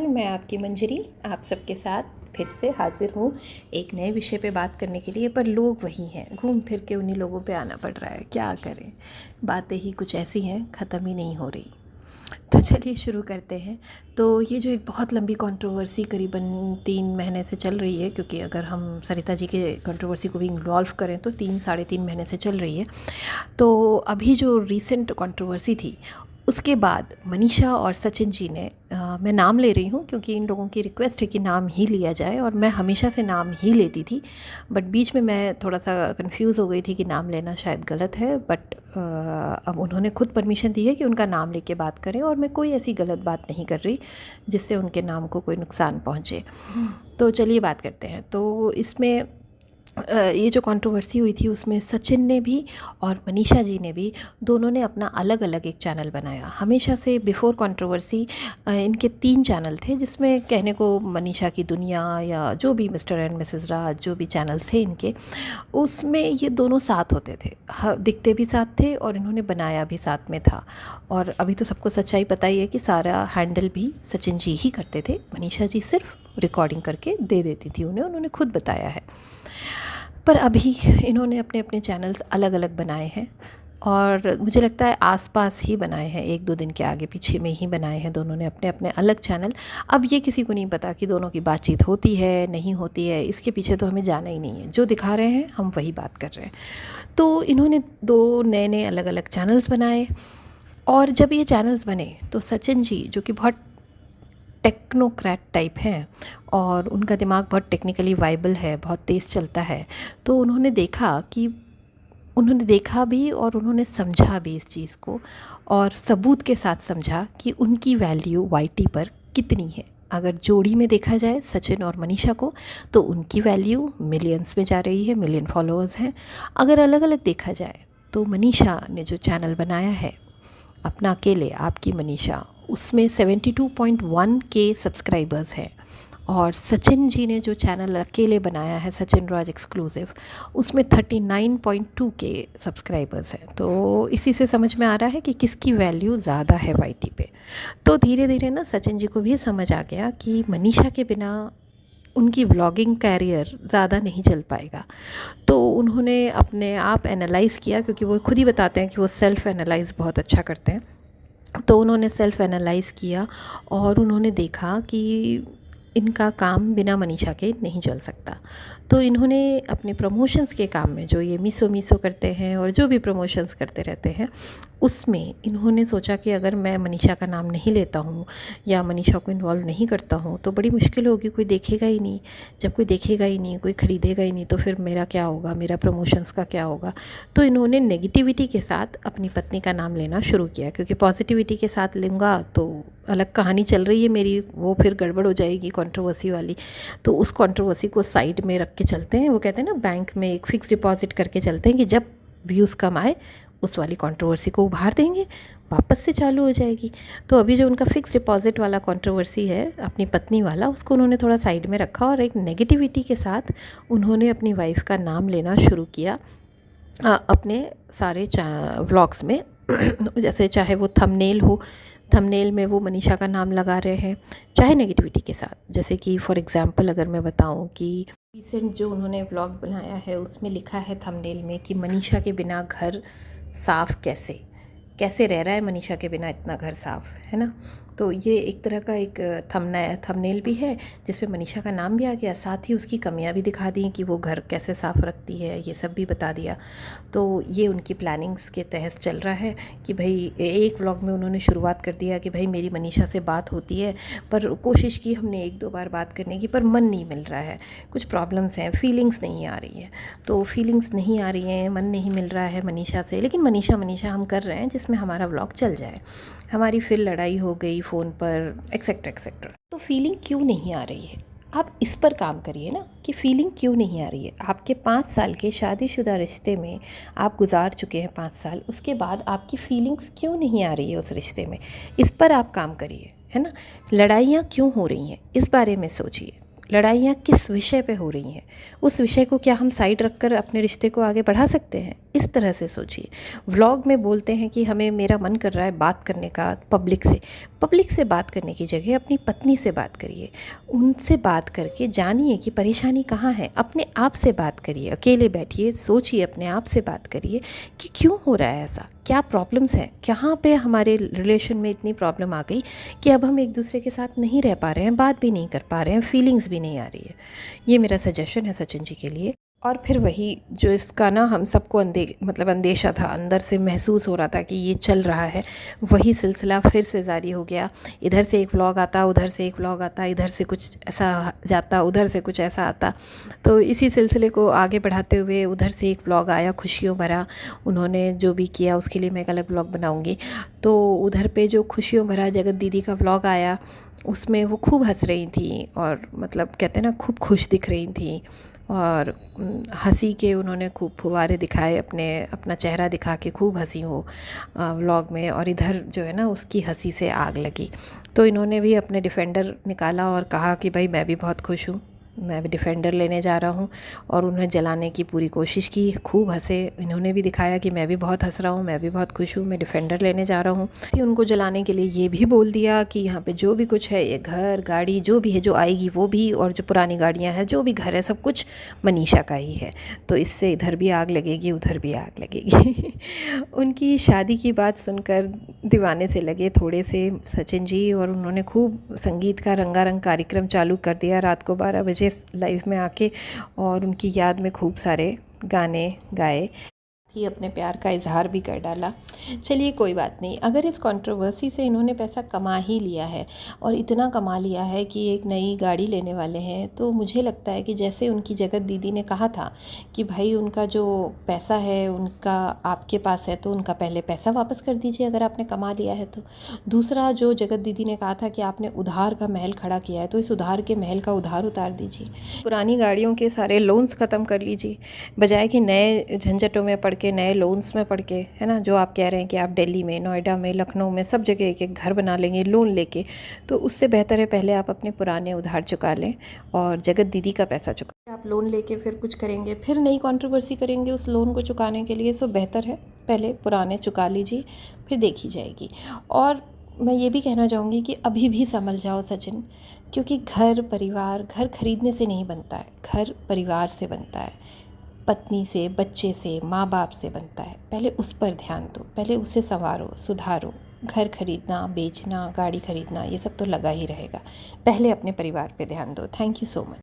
मैं आपकी मंजरी आप सबके साथ फिर से हाजिर हूँ एक नए विषय पे बात करने के लिए। पर लोग वही हैं, घूम फिर के उन्हीं लोगों पे आना पड़ रहा है। क्या करें, बातें ही कुछ ऐसी हैं, ख़त्म ही नहीं हो रही। तो चलिए शुरू करते हैं। तो ये जो एक बहुत लंबी कंट्रोवर्सी करीबन 3 महीने से चल रही है, क्योंकि अगर हम सरिता जी के कंट्रोवर्सी को भी इन्वॉल्व करें तो 3 साढ़े 3 महीने से चल रही है। तो अभी जो रीसेंट कंट्रोवर्सी थी उसके बाद मनीषा और सचिन जी ने मैं नाम ले रही हूँ क्योंकि इन लोगों की रिक्वेस्ट है कि नाम ही लिया जाए, और मैं हमेशा से नाम ही लेती थी। बट बीच में मैं थोड़ा सा कंफ्यूज हो गई थी कि नाम लेना शायद गलत है। बट अब उन्होंने खुद परमिशन दी है कि उनका नाम लेके बात करें, और मैं कोई ऐसी गलत बात नहीं कर रही जिससे उनके नाम को कोई नुकसान पहुँचे। तो चलिए बात करते हैं। तो इसमें ये जो कंट्रोवर्सी हुई थी उसमें सचिन ने भी और मनीषा जी ने भी, दोनों ने अपना अलग अलग एक चैनल बनाया। हमेशा से बिफ़ोर कंट्रोवर्सी इनके 3 चैनल थे, जिसमें कहने को मनीषा की दुनिया या जो भी मिस्टर एंड मिसेस राज जो भी चैनल्स थे इनके, उसमें ये दोनों साथ होते थे। दिखते भी साथ थे और इन्होंने बनाया भी साथ में था। और अभी तो सबको सच्चाई पता ही है कि सारा हैंडल भी सचिन जी ही करते थे, मनीषा जी सिर्फ रिकॉर्डिंग करके दे देती थी उन्होंने खुद बताया है। पर अभी इन्होंने अपने अपने चैनल्स अलग अलग बनाए हैं, और मुझे लगता है आसपास ही बनाए हैं, 1-2 दिन के आगे पीछे में ही बनाए हैं दोनों ने अपने अपने अलग चैनल। अब ये किसी को नहीं पता कि दोनों की बातचीत होती है नहीं होती है, इसके पीछे तो हमें जाना ही नहीं है। जो दिखा रहे हैं हम वही बात कर रहे हैं। तो इन्होंने 2 नए नए अलग अलग चैनल्स बनाए, और जब ये चैनल्स बने तो सचिन जी जो कि बहुत टेक्नोक्रेट टाइप हैं और उनका दिमाग बहुत टेक्निकली वाइबल है, बहुत तेज़ चलता है, तो उन्होंने देखा भी और उन्होंने समझा भी इस चीज़ को, और सबूत के साथ समझा कि उनकी वैल्यू वाईटी पर कितनी है। अगर जोड़ी में देखा जाए सचिन और मनीषा को, तो उनकी वैल्यू मिलियंस में जा रही है, मिलियन फॉलोअर्स हैं। अगर अलग अलग देखा जाए तो मनीषा ने जो चैनल बनाया है अपना अकेले आपकी मनीषा, उसमें 72.1 के सब्सक्राइबर्स हैं, और सचिन जी ने जो चैनल अकेले बनाया है सचिन राज एक्सक्लूसिव, उसमें 39.2 के सब्सक्राइबर्स हैं। तो इसी से समझ में आ रहा है कि किसकी वैल्यू ज़्यादा है वाईटी पे। तो धीरे धीरे ना सचिन जी को भी समझ आ गया कि मनीषा के बिना उनकी व्लॉगिंग कैरियर ज़्यादा नहीं चल पाएगा। तो उन्होंने अपने आप एनालाइज़ किया, क्योंकि वो खुद ही बताते हैं कि वो सेल्फ़ एनालाइज़ बहुत अच्छा करते हैं। तो उन्होंने सेल्फ़ एनालाइज़ किया और उन्होंने देखा कि इनका काम बिना मनीषा के नहीं चल सकता। तो इन्होंने अपने प्रमोशंस के काम में, जो ये मीसो मीसो करते हैं और जो भी प्रमोशंस करते रहते हैं, उसमें इन्होंने सोचा कि अगर मैं मनीषा का नाम नहीं लेता हूँ या मनीषा को इन्वॉल्व नहीं करता हूँ तो बड़ी मुश्किल होगी, कोई देखेगा ही नहीं। जब कोई देखेगा ही नहीं, कोई ख़रीदेगा ही नहीं, तो फिर मेरा क्या होगा, मेरा प्रमोशंस का क्या होगा। तो इन्होंने नेगेटिविटी के साथ अपनी पत्नी का नाम लेना शुरू किया, क्योंकि पॉजिटिविटी के साथ लूँगा तो अलग कहानी चल रही है मेरी, वो फिर गड़बड़ हो जाएगी कंट्रोवर्सी वाली। तो उस कंट्रोवर्सी को साइड में रख के चलते हैं। वो कहते हैं ना, बैंक में एक फ़िक्स डिपॉज़िट करके चलते हैं कि जब व्यूज़ कम आए उस वाली कंट्रोवर्सी को उभार देंगे, वापस से चालू हो जाएगी। तो अभी जो उनका फ़िक्स डिपॉज़िट वाला कंट्रोवर्सी है अपनी पत्नी वाला, उसको उन्होंने थोड़ा साइड में रखा और एक नेगेटिविटी के साथ उन्होंने अपनी वाइफ़ का नाम लेना शुरू किया अपने सारे व्लॉग्स में। जैसे चाहे वो थंबनेल हो, थंबनेल में वो मनीषा का नाम लगा रहे हैं, चाहे नेगेटिविटी के साथ। जैसे कि फॉर एग्ज़ाम्पल अगर मैं बताऊं कि रिसेंट जो उन्होंने व्लॉग बनाया है उसमें लिखा है थंबनेल में कि मनीषा के बिना घर साफ़ कैसे कैसे रह रहा है, मनीषा के बिना इतना घर साफ़ है ना। तो ये एक तरह का एक थंबनेल भी है जिसमें मनीषा का नाम भी आ गया, साथ ही उसकी कमियां भी दिखा दी कि वो घर कैसे साफ़ रखती है, ये सब भी बता दिया। तो ये उनकी प्लानिंग्स के तहत चल रहा है कि भाई एक व्लॉग में उन्होंने शुरुआत कर दिया कि भाई मेरी मनीषा से बात होती है, पर कोशिश की हमने 1-2 बार बात करने की, पर मन नहीं मिल रहा है, कुछ प्रॉब्लम्स हैं, फीलिंग्स नहीं आ रही हैं। तो फीलिंग्स नहीं आ रही हैं, मन नहीं मिल रहा है मनीषा से, लेकिन मनीषा मनीषा हम कर रहे हैं जिसमें हमारा व्लॉग चल जाए। हमारी फिर लड़ाई हो गई फ़ोन पर, एक्सेट्रा एक्सेट्रा। तो फीलिंग क्यों नहीं आ रही है, आप इस पर काम करिए ना कि फ़ीलिंग क्यों नहीं आ रही है। आपके 5 साल के शादीशुदा रिश्ते में आप गुजार चुके हैं 5 साल, उसके बाद आपकी फ़ीलिंग्स क्यों नहीं आ रही है उस रिश्ते में, इस पर आप काम करिए, है ना। लड़ाइयाँ क्यों हो रही हैं इस बारे में सोचिए। लड़ाइयाँ किस विषय पे हो रही हैं, उस विषय को क्या हम साइड रखकर अपने रिश्ते को आगे बढ़ा सकते हैं? इस तरह से सोचिए। व्लॉग में बोलते हैं कि हमें मेरा मन कर रहा है बात करने का पब्लिक से बात करने की जगह अपनी पत्नी से बात करिए। उनसे बात करके जानिए कि परेशानी कहाँ है, अपने आप से बात करिए, अकेले बैठिए, सोचिए, अपने आप से बात करिए कि क्यों हो रहा है ऐसा, क्या प्रॉब्लम्स हैं, कहाँ पे हमारे रिलेशन में इतनी प्रॉब्लम आ गई कि अब हम एक दूसरे के साथ नहीं रह पा रहे हैं, बात भी नहीं कर पा रहे हैं, फीलिंग्स भी नहीं आ रही है। ये मेरा सजेशन है सचिन जी के लिए। और फिर वही जो इसका ना हम सबको अंदेशा था, अंदर से महसूस हो रहा था कि ये चल रहा है, वही सिलसिला फिर से जारी हो गया। इधर से एक व्लॉग आता, उधर से एक व्लॉग आता, इधर से कुछ ऐसा जाता, उधर से कुछ ऐसा आता। तो इसी सिलसिले को आगे बढ़ाते हुए उधर से एक व्लॉग आया खुशियों भरा, उन्होंने जो भी किया उसके लिए मैं एक अलग व्लॉग बनाऊँगी। तो उधर पे जो खुशियों भरा जगत दीदी का व्लॉग आया, उसमें वो खूब हंस रही थी और मतलब कहते हैं ना, खूब खुश दिख रही थी और हंसी के उन्होंने खूब फुवारे दिखाए, अपना चेहरा दिखा के खूब हंसी वो व्लॉग में। और इधर जो है ना, उसकी हंसी से आग लगी। तो इन्होंने भी अपने डिफेंडर निकाला और कहा कि भाई मैं भी बहुत खुश हूँ, मैं भी डिफेंडर लेने जा रहा हूँ। और उन्हें जलाने की पूरी कोशिश की, खूब हंसे, इन्होंने भी दिखाया कि मैं भी बहुत हंस रहा हूँ, मैं भी बहुत खुश हूँ, मैं डिफेंडर लेने जा रहा हूँ। उनको जलाने के लिए ये भी बोल दिया कि यहाँ पे जो भी कुछ है, ये घर गाड़ी जो भी है, जो आएगी वो भी, और जो पुरानी गाड़ियाँ हैं, जो भी घर है, सब कुछ मनीषा का ही है। तो इससे इधर भी आग लगेगी, उधर भी आग लगेगी। उनकी शादी की बात सुनकर दीवाने से लगे थोड़े से सचिन जी, और उन्होंने खूब संगीत का रंगारंग कार्यक्रम चालू कर दिया रात को 12 बजे लाइव में आके, और उनकी याद में खूब सारे गाने गाए ही, अपने प्यार का इजहार भी कर डाला। चलिए कोई बात नहीं, अगर इस कंट्रोवर्सी से इन्होंने पैसा कमा ही लिया है और इतना कमा लिया है कि एक नई गाड़ी लेने वाले हैं, तो मुझे लगता है कि जैसे उनकी जगत दीदी ने कहा था कि भाई उनका जो पैसा है उनका आपके पास है, तो उनका पहले पैसा वापस कर दीजिए अगर आपने कमा लिया है तो। दूसरा, जो जगत दीदी ने कहा था कि आपने उधार का महल खड़ा किया है, तो इस उधार के महल का उधार उतार दीजिए, पुरानी गाड़ियों के सारे लोन्स ख़त्म कर लीजिए, बजाय कि नए झंझटों में पड़ के, नए लोन्स में पड़ के, है ना, जो आप कह रहे हैं कि आप दिल्ली में, नोएडा में, लखनऊ में सब जगह एक एक घर बना लेंगे लोन लेके। तो उससे बेहतर है पहले आप अपने पुराने उधार चुका लें और जगत दीदी का पैसा चुका। आप लोन लेके फिर कुछ करेंगे, फिर नई कंट्रोवर्सी करेंगे उस लोन को चुकाने के लिए, सो बेहतर है पहले पुराने चुका लीजिए, फिर देखी जाएगी। और मैं ये भी कहना चाहूँगी कि अभी भी संभल जाओ सचिन, क्योंकि घर परिवार, घर खरीदने से नहीं बनता है, घर परिवार से बनता है, पत्नी से, बच्चे से, माँ बाप से बनता है। पहले उस पर ध्यान दो, पहले उसे संवारो, सुधारो। घर खरीदना, बेचना, गाड़ी खरीदना, ये सब तो लगा ही रहेगा, पहले अपने परिवार पे ध्यान दो। Thank you so much.